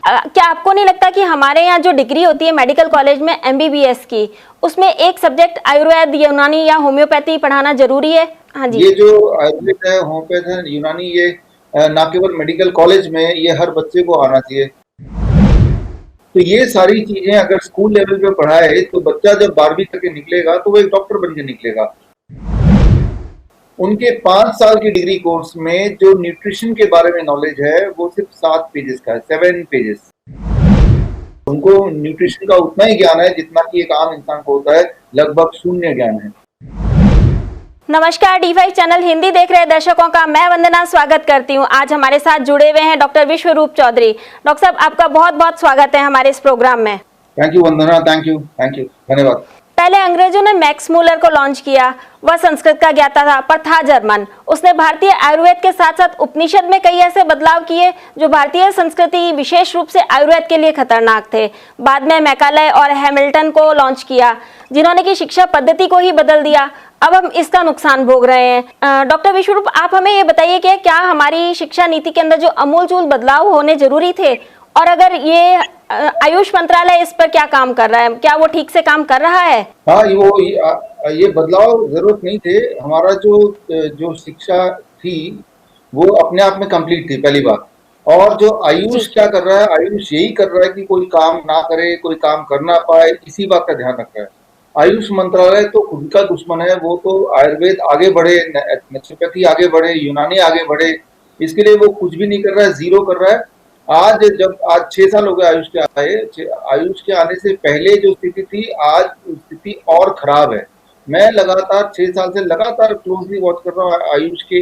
क्या आपको नहीं लगता कि हमारे यहाँ जो डिग्री होती है मेडिकल कॉलेज में एमबीबीएस की, उसमें एक सब्जेक्ट आयुर्वेद, यूनानी या होम्योपैथी पढ़ाना जरूरी है? हाँ जी। ये जो आयुर्वेद है, होम्योपैथ है, यूनानी, ये ना केवल मेडिकल कॉलेज में, ये हर बच्चे को आना चाहिए। तो ये सारी चीजें अगर स्कूल लेवल पे पढ़ाए तो बच्चा जब 12वीं करके निकलेगा तो वो एक डॉक्टर बन के निकलेगा। उनके 5 साल की डिग्री कोर्स में जो न्यूट्रिशन के बारे में नॉलेज है वो सिर्फ 7 पेजेस का है, 7 पेजेस। उनको न्यूट्रिशन का उतना ही ज्ञान है जितना कि एक आम इंसान को होता है, लगभग शून्य ज्ञान है। नमस्कार, D5 चैनल हिंदी देख रहे दर्शकों का मैं वंदना स्वागत करती हूं। आज हमारे साथ जुड़े हुए हैं डॉक्टर विश्वरूप चौधरी। डॉक्टर साहब, आपका बहुत बहुत स्वागत है हमारे इस प्रोग्राम में। Thank you Vandana, thank you, धन्यवाद। पहले अंग्रेजों ने मैक्स मूलर को लॉन्च किया। वह संस्कृत का ज्ञाता था पर था जर्मन। उसने भारतीय आयुर्वेद के साथ साथ उपनिषद में कई ऐसे बदलाव किए जो भारतीय संस्कृति, विशेष रूप से आयुर्वेद के लिए खतरनाक थे। बाद में मैकाले और हैमिल्टन को लॉन्च किया, जिन्होंने की शिक्षा पद्धति को ही बदल दिया। अब हम इसका नुकसान भोग रहे हैं। डॉक्टर विश्वरूप, आप हमें ये बताइए कि क्या हमारी शिक्षा नीति के अंदर जो अमूलचूल बदलाव होने जरूरी थे, और अगर ये आयुष मंत्रालय इस पर क्या काम कर रहा है, क्या वो ठीक से काम कर रहा है? हाँ, ये बदलाव जरूरत नहीं थे। हमारा जो शिक्षा थी वो अपने आप में कंप्लीट थी, पहली बात। और जो आयुष क्या कर रहा है, आयुष यही कर रहा है कि कोई काम ना करे, कोई काम कर ना पाए, इसी बात का ध्यान रख रहा है। आयुष मंत्रालय तो खुद का दुश्मन है। वो तो आयुर्वेद आगे बढ़े, नेचुरोपैथी आगे बढ़े, यूनानी आगे बढ़े, इसके लिए वो कुछ भी नहीं कर रहा है, जीरो कर रहा है। आज 6 साल हो गए आयुष के आए, आयुष के आने से पहले जो स्थिति थी, आज स्थिति और खराब है। मैं लगातार 6 साल से लगातार क्लोजली वॉच कर रहा हूँ आयुष के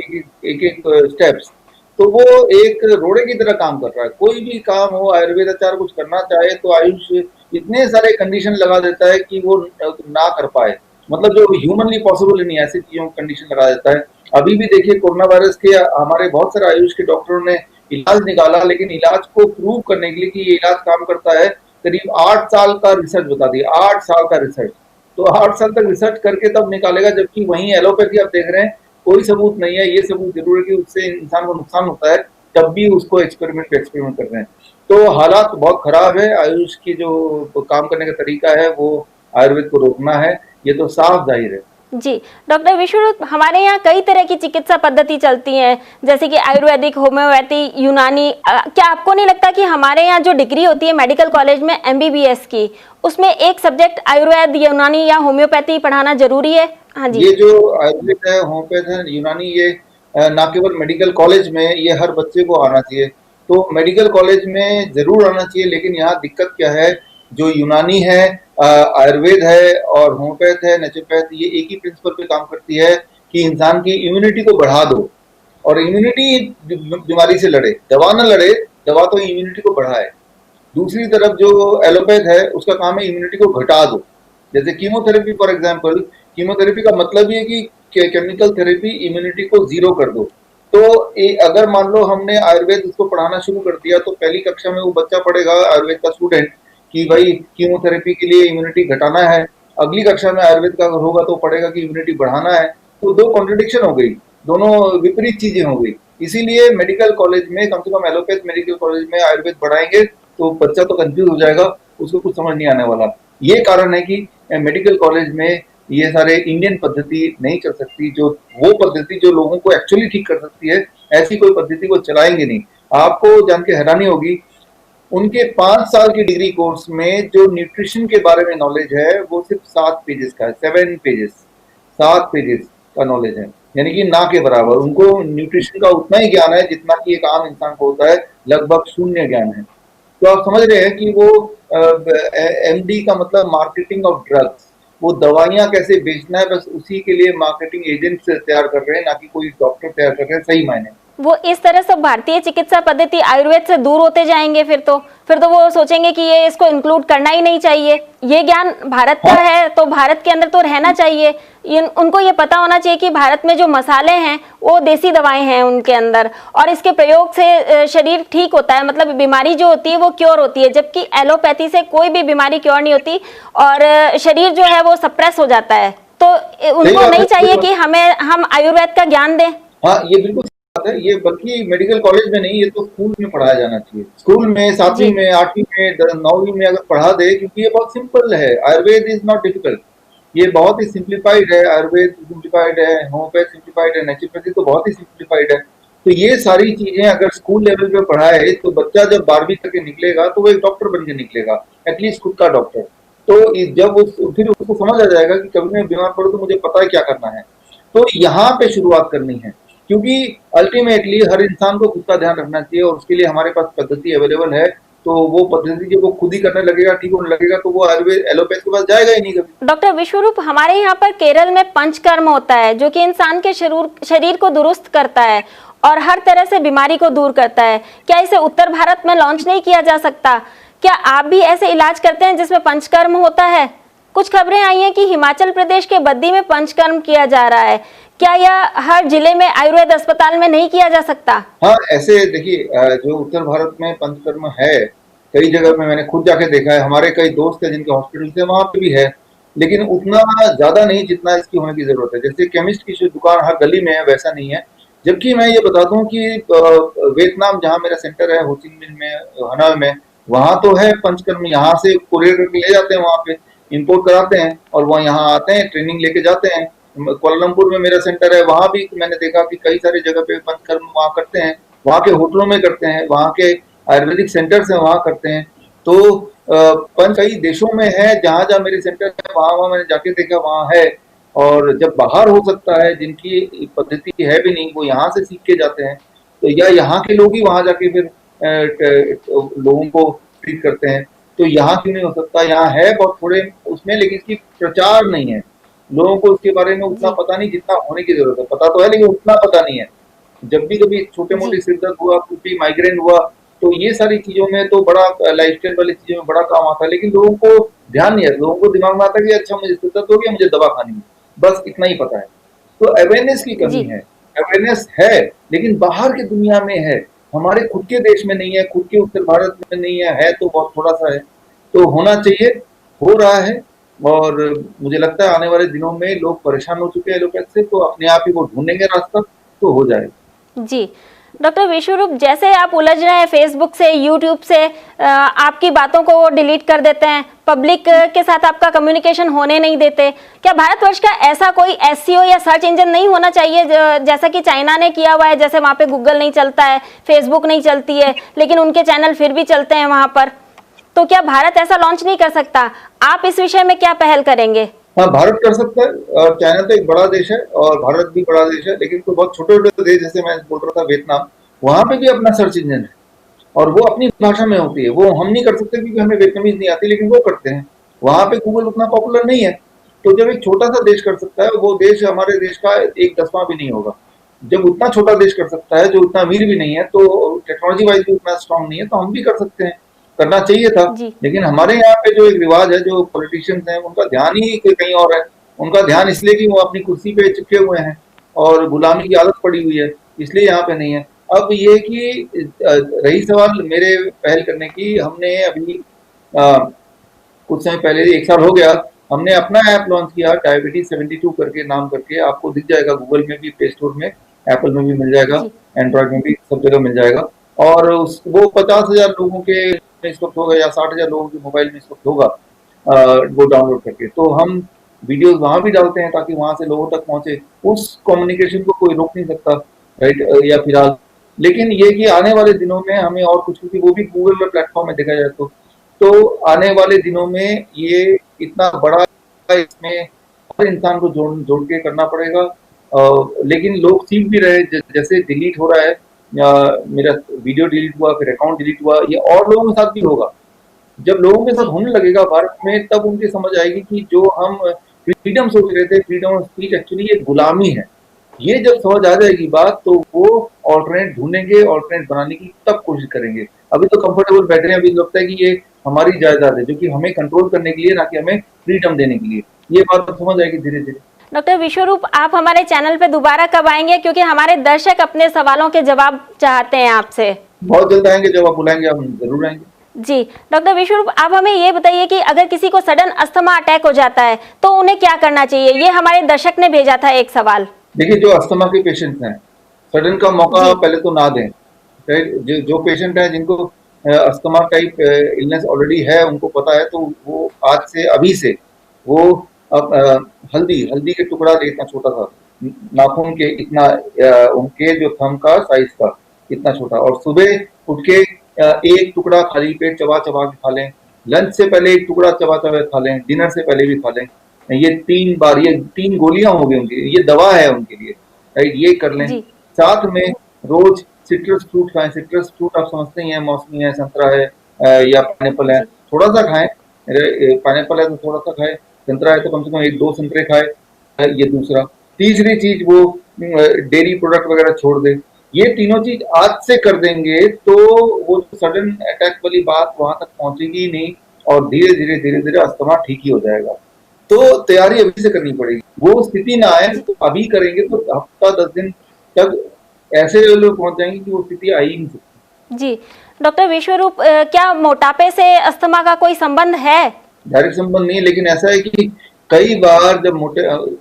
एक स्टेप्स। तो वो एक रोड़े की तरह काम कर रहा है। कोई भी काम हो, आयुर्वेद आचार्य कुछ करना चाहे तो आयुष इतने सारे कंडीशन लगा देता है कि वो ना कर पाए। मतलब जो ह्यूमनली पॉसिबल नहीं, ऐसी चीजों कंडीशन लगा देता है। अभी भी देखिए, कोरोना वायरस के हमारे बहुत सारे आयुष के डॉक्टरों ने इलाज निकाला, लेकिन इलाज को प्रूव करने के लिए कि ये इलाज काम करता है, करीब 8 साल का रिसर्च बता दिया। 8 साल का रिसर्च, तो 8 साल तक रिसर्च करके तब निकालेगा। जबकि वहीं एलोपैथी आप देख रहे हैं, कोई सबूत नहीं है। ये सबूत जरूर है कि उससे इंसान को नुकसान होता है, तब भी उसको एक्सपेरिमेंट कर रहे हैं। तो हालात बहुत खराब है। आयुष की जो काम करने का तरीका है वो आयुर्वेद को रोकना है, ये तो साफ जाहिर है। जी डॉक्टर विश्वरूप, हमारे यहाँ कई तरह की चिकित्सा पद्धति चलती हैं, जैसे कि आयुर्वेदिक, होम्योपैथी, यूनानी। क्या आपको नहीं लगता कि हमारे यहाँ जो डिग्री होती है मेडिकल कॉलेज में एमबीबीएस की, उसमें एक सब्जेक्ट आयुर्वेद, यूनानी या होम्योपैथी पढ़ाना जरूरी है? हाँ जी। ये जो आयुर्वेद है, होम्योपैथ है, यूनानी, ये ना केवल मेडिकल कॉलेज में, ये हर बच्चे को आना चाहिए। तो मेडिकल कॉलेज में जरूर आना चाहिए, लेकिन यहाँ दिक्कत क्या है, जो यूनानी है, आयुर्वेद है और होम्योपैथ है, नेचुरोपैथ, ये एक ही प्रिंसिपल पे काम करती है कि इंसान की इम्यूनिटी को बढ़ा दो, और इम्यूनिटी बीमारी से लड़े, दवा न लड़े, दवा तो इम्यूनिटी को बढ़ाए। दूसरी तरफ जो एलोपैथ है, उसका काम है इम्यूनिटी को घटा दो। जैसे कीमोथेरेपी फॉर एग्जांपल, कीमोथेरेपी का मतलब ये कि केमिकल थेरेपी इम्यूनिटी को जीरो कर दो। तो अगर मान लो हमने आयुर्वेद उसको पढ़ाना शुरू कर दिया, तो पहली कक्षा में वो बच्चा पढ़ेगा, आयुर्वेद का स्टूडेंट, कि भाई कीमोथेरेपी के लिए इम्यूनिटी घटाना है। अगली कक्षा में आयुर्वेद का होगा तो पढ़ेगा कि इम्यूनिटी बढ़ाना है। तो दो कॉन्ट्रडिक्शन हो गई, दोनों विपरीत चीजें हो गई। इसीलिए मेडिकल कॉलेज में, कम से कम एलोपैथ मेडिकल कॉलेज में आयुर्वेद पढ़ाएंगे तो बच्चा तो कंफ्यूज हो जाएगा, उसको कुछ समझ नहीं आने वाला। ये कारण है कि मेडिकल कॉलेज में ये सारे इंडियन पद्धति नहीं चल सकती, जो वो पद्धति जो लोगों को एक्चुअली ठीक कर सकती है, ऐसी कोई पद्धति वो चलाएंगे नहीं। आपको जान के हैरानी होगी, उनके 5 साल की डिग्री कोर्स में जो न्यूट्रिशन के बारे में नॉलेज है वो सिर्फ 7 पेजेस का है, 7 पेजेस, 7 पेजेस का नॉलेज है, यानी कि ना के बराबर। उनको न्यूट्रिशन का उतना ही ज्ञान है जितना कि एक आम इंसान को होता है, लगभग शून्य ज्ञान है। तो आप समझ रहे हैं कि वो एमडी का मतलब मार्केटिंग ऑफ ड्रग्स, वो दवाइयां कैसे बेचना है, बस उसी के लिए मार्केटिंग एजेंट्स तैयार कर रहे हैं, ना कि कोई डॉक्टर तैयार कर रहे हैं सही मायने। वो इस तरह से भारतीय चिकित्सा पद्धति आयुर्वेद से दूर होते जाएंगे। फिर तो वो सोचेंगे कि ये इसको इंक्लूड करना ही नहीं चाहिए। ये ज्ञान भारत का है तो भारत के अंदर तो रहना चाहिए। उनको ये पता होना चाहिए कि भारत में जो मसाले हैं वो देसी दवाएं हैं उनके अंदर, और इसके प्रयोग से शरीर ठीक होता है, मतलब बीमारी जो होती है वो क्योर होती है, जबकि एलोपैथी से कोई भी बीमारी क्योर नहीं होती और शरीर जो है वो सप्रेस हो जाता है। तो उनको नहीं चाहिए कि हम आयुर्वेद का ज्ञान दें? हाँ, ये बिल्कुल बात है, ये बल्कि मेडिकल कॉलेज में नहीं, ये तो स्कूल में पढ़ाया जाना चाहिए। स्कूल में 7वीं में, 8वीं में, 9वीं में अगर पढ़ा दे, क्योंकि ये बहुत सिंपल है। आयुर्वेद इज नॉट डिफिकल्ट, ये बहुत ही सिंप्लीफाइड है। आयुर्वेद सिंप्लीफाइड है, होम्योपैथ सिंप्लीफाइड है, नेचुरोपैथी तो बहुत ही सिंप्लीफाइड है। तो ये सारी चीजें अगर स्कूल लेवल पे पढ़ाए तो बच्चा जब 12वीं तक निकलेगा तो वो एक डॉक्टर बन के निकलेगा, एटलीस्ट खुद का डॉक्टर। तो जब फिर उसको समझ आ जाएगा कि कभी मैं बीमार पड़ूं तो मुझे पता है क्या करना है। तो यहाँ पे शुरुआत करनी है, क्योंकि अल्टीमेटली हर इंसान को खुद का ध्यान रखना चाहिए और उसके लिए हमारे पास पद्धति अवेलेबल है। तो वो पद्धति जब वो खुद ही करने लगेगा, ठीक होने लगेगा, तो वो आयुर्वेद एलोपैथ के पास जाएगा ही नहीं कभी। डॉक्टर विश्वरूप, हमारे यहाँ पर केरल में पंचकर्म होता है जो कि इंसान के शरीर को दुरुस्त करता है और हर तरह से बीमारी को दूर करता है। क्या इसे उत्तर भारत में लॉन्च नहीं किया जा सकता? क्या आप भी ऐसे इलाज करते हैं जिसमें पंचकर्म होता है? कुछ खबरें आई हैं कि हिमाचल प्रदेश के बद्दी में पंचकर्म किया जा रहा है। क्या यह हर जिले में आयुर्वेद अस्पताल में नहीं किया जा सकता? हाँ, ऐसे देखिए, जो उत्तर भारत में पंचकर्म है, कई जगह में मैंने खुद जाके देखा है। हमारे कई दोस्त हैं जिनके हॉस्पिटल से वहां पे भी है, लेकिन उतना ज्यादा नहीं जितना इसकी होने की जरूरत है। जैसे केमिस्ट की जो दुकान हर गली में है, वैसा नहीं है। जबकि मैं ये बता दूं कि वियतनाम, जहाँ मेरा सेंटर है, हो ची मिन में, हनोई में, वहां तो है पंचकर्म। यहाँ से कुरियर करके ले जाते हैं, वहां पे इंपोर्ट कराते हैं और वह यहाँ आते हैं, ट्रेनिंग लेके जाते हैं। कोलालमपुर में मेरा सेंटर है, वहां भी मैंने देखा कि कई सारी जगह पे पंचकर्म वहाँ करते हैं, वहाँ के होटलों में करते हैं, वहाँ के आयुर्वेदिक सेंटर्स हैं वहाँ करते हैं। तो पंच कई देशों में है, जहाँ जहाँ मेरे सेंटर है वहाँ मैंने जाके देखा, वहाँ है। और जब बाहर हो सकता है, जिनकी पद्धति है भी नहीं, वो यहाँ से सीख के जाते हैं, तो या यहाँ के लोग ही वहाँ जाके फिर लोगों को ट्रीट करते हैं। तो यहाँ क्यों नहीं हो सकता? यहाँ है बहुत थोड़े उसमें, लेकिन इसकी प्रचार नहीं है। लोगों को उसके बारे में उतना पता नहीं जितना होने की जरूरत है। पता तो है, लेकिन उतना पता नहीं है। जब भी कभी छोटे मोटे सिर दर्द हुआ, कुछ भी माइग्रेन हुआ, तो ये सारी चीजों में तो बड़ा लाइफस्टाइल वाली चीजों में बड़ा काम आता है, लेकिन लोगों को ध्यान नहीं है। लोगों को दिमाग में आता है कि अच्छा मुझे सिर दर्द हो गया, मुझे दवा खानी है, बस इतना ही पता है। तो अवेयरनेस की कमी है। अवेयरनेस है, लेकिन बाहर की दुनिया में है, हमारे खुद के देश में नहीं है, खुद के उत्तर भारत में नहीं है तो बहुत थोड़ा सा है। तो होना चाहिए, हो रहा है। और मुझे लगता है आने वाले दिनों में लोग परेशान हो चुके हैं एलोपैथ से, तो अपने आप ही वो ढूंढेंगे रास्ता, तो हो जाएगा। जी डॉक्टर विश्वरूप, जैसे आप उलझ रहे हैं फेसबुक से, यूट्यूब से, आपकी बातों को वो डिलीट कर देते हैं, पब्लिक के साथ आपका कम्युनिकेशन होने नहीं देते। क्या भारतवर्ष का ऐसा कोई एसईओ या सर्च इंजन नहीं होना चाहिए जैसा कि चाइना ने किया हुआ है? जैसे वहाँ पे गूगल नहीं चलता है, फेसबुक नहीं चलती है, लेकिन उनके चैनल फिर भी चलते हैं वहाँ पर। तो क्या भारत ऐसा लॉन्च नहीं कर सकता? आप इस विषय में क्या पहल करेंगे? हाँ, भारत कर सकता है। और चाइना तो एक बड़ा देश है और भारत भी बड़ा देश है, लेकिन कोई बहुत छोटे छोटे देश, जैसे मैं बोल रहा था वियतनाम, वहां पे भी अपना सर्च इंजन है और वो अपनी भाषा में होती है। वो हम नहीं कर सकते क्योंकि हमें वियतनामीज नहीं आती, लेकिन वो करते हैं। वहां पे गूगल उतना पॉपुलर नहीं है। तो जब एक छोटा सा देश कर सकता है, वो देश हमारे देश का 1/10वां भी नहीं होगा। जब उतना छोटा देश कर सकता है, जो उतना अमीर भी नहीं है, तो टेक्नोलॉजी वाइज भी उतना स्ट्रांग नहीं है, तो हम भी कर सकते हैं, करना चाहिए था। लेकिन हमारे यहाँ पे जो एक रिवाज है, जो पॉलिटिशियंस हैं, उनका ध्यान ही कहीं और है। उनका ध्यान इसलिए कि वो अपनी कुर्सी पे चिपके हुए हैं और गुलामी की आदत पड़ी हुई है, इसलिए यहाँ पे नहीं है। अब ये कि रही सवाल मेरे पहल करने की, हमने अभी कुछ समय पहले, 1 साल हो गया, हमने अपना ऐप लॉन्च किया, डायबिटीज 72 करके नाम करके। आपको दिख जाएगा गूगल में भी, प्ले स्टोर में, एप्पल में भी मिल जाएगा, एंड्रॉइड में भी, सब जगह मिल जाएगा। और वो 50,000 लोगों के इस वक्त होगा या 60,000 लोगों के मोबाइल में इस वक्त होगा वो डाउनलोड करके। तो हम वीडियोस वहां भी डालते हैं ताकि वहां से लोगों तक पहुंचे। उस कम्युनिकेशन को कोई रोक नहीं सकता, राइट, या फिलहाल। लेकिन ये कि आने वाले दिनों में हमें और कुछ, क्योंकि वो भी गूगल में प्लेटफॉर्म में देखा जाए तो आने वाले दिनों में ये इतना बड़ा, इसमें हर इंसान को जोड़ के करना पड़ेगा। लेकिन लोग सीख भी रहे, जैसे डिलीट हो रहा है, मेरा वीडियो डिलीट हुआ, फिर अकाउंट डिलीट हुआ, ये और लोगों के साथ भी होगा। जब लोगों के साथ होने लगेगा भारत में, तब उनकी समझ आएगी कि जो हम फ्रीडम सोच रहे थे, फ्रीडम ऑफ स्पीच, एक्चुअली ये गुलामी है। ये जब समझ आ जाएगी बात, तो वो ऑल्टरनेट ढूंढेंगे, ऑल्टरनेट बनाने की तब कोशिश करेंगे। अभी तो कंफर्टेबल बैठे हैं, अभी लगता है कि ये हमारी जायदाद है, जो कि हमें कंट्रोल करने के लिए, ना कि हमें फ्रीडम देने के लिए। ये बात समझ आएगी धीरे धीरे। डॉक्टर विश्वरूप, आप हमारे चैनल पे दोबारा कब आएंगे? क्योंकि हमारे दर्शक अपने सवालों के जवाब चाहते हैं आपसे। बहुत जल्द आएंगे, जब आप बुलाएंगे हम जरूर आएंगे। जी डॉक्टर विश्वरूप, आप हमें ये बताइए कि अगर किसी को सडन अस्थमा अटैक हो जाता है तो उन्हें क्या करना चाहिए? ये हमारे दर्शक ने भेजा था एक सवाल। देखिए, जो अस्थमा के पेशेंट्स हैं, सडन का मौका जी पहले तो ना दें। राइट, जो पेशेंट है जिनको अस्थमा टाइप इलनेस ऑलरेडी है, उनको पता है, तो वो आज से अभी से वो अब हल्दी हल्दी के टुकड़ा ले, इतना छोटा सा, नाखून के इतना, उनके जो थंब का साइज का इतना छोटा, और सुबह उठ के एक टुकड़ा खाली पेट चबा चबा के खा लें। लंच से पहले एक टुकड़ा चबा चबा खा लें, डिनर से पहले भी खा लें। ये 3 बार, ये 3 गोलियां होगी उनकी, ये दवा है उनके लिए। राइट, ये कर लें। जी साथ में रोज सिट्रस फ्रूट खाएं। सिट्रस फ्रूट आप समझते ही हैं, मौसमी है, संतरा है, या पाइनएप्पल है, जी थोड़ा सा खाएं। पाइनएप्पल है तो थोड़ा सा खाएं, संतरा है तो कम से कम 1-2 संतरे खाएं। ये दूसरा। तीसरी चीज, वो डेयरी प्रोडक्ट वगैरह छोड़ दें। ये तीनों चीज आज से कर देंगे तो वो सडन अटैक वाली बात वहां तक पहुंचेगी ही नहीं, और धीरे धीरे अस्थमा ठीक ही हो जाएगा। तो तैयारी अभी से करनी पड़ेगी। वो स्थिति ना आए जी तो अभी करेंगे तो हफ्ता 10 दिन तक ऐसे लोग पहुंच जाएंगे कि वो स्थिति आ ही नहीं सकती। जी डॉक्टर विश्वरूप, क्या मोटापे से अस्थमा का कोई संबंध है? डायरेक्ट संबंध नहीं, लेकिन ऐसा है कि कई बार जब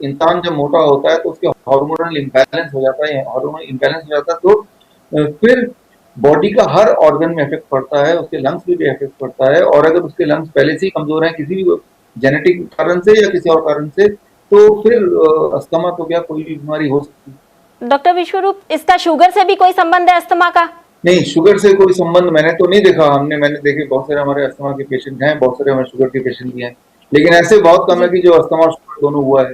इंसान जब मोटा होता है तो उसके हार्मोनल इम्बैलेंस हो जाता है। हार्मोनल इम्बैलेंस हो जाता है तो फिर बॉडी का हर ऑर्गन में इफेक्ट पड़ता है, उसके लंग्स में भी इफेक्ट पड़ता है। और अगर उसके लंग्स पहले से ही कमजोर हैं किसी भी जेनेटिक कारण से या किसी और कारण से, तो फिर अस्थमा तो क्या, कोई भी बीमारी हो सकती है। डॉक्टर विश्वरूप, इसका शुगर से भी कोई संबंध है अस्थमा का? नहीं, शुगर से कोई संबंध मैंने तो नहीं देखा। मैंने देखे बहुत सारे हमारे अस्थमा के पेशेंट हैं, बहुत सारे हमारे शुगर के पेशेंट भी हैं, लेकिन ऐसे बहुत कम है जी कि जो अस्थमा और शुगर दोनों हुआ है।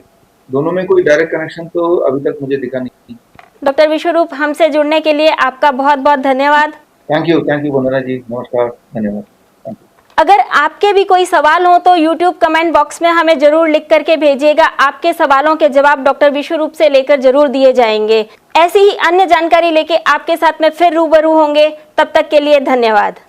दोनों में कोई डायरेक्ट कनेक्शन तो अभी तक मुझे दिखा नहीं। डॉक्टर विश्वरूप, हमसे जुड़ने के लिए आपका बहुत बहुत धन्यवाद। थैंक यू वंदना जी, नमस्कार, धन्यवाद। Thank you. अगर आपके भी कोई सवाल हो तो YouTube कमेंट बॉक्स में हमें जरूर लिख करके भेजिएगा। आपके सवालों के जवाब डॉक्टर विश्वरूप से लेकर जरूर दिए जाएंगे। ऐसी ही अन्य जानकारी लेके आपके साथ में फिर रूबरू होंगे। तब तक के लिए धन्यवाद।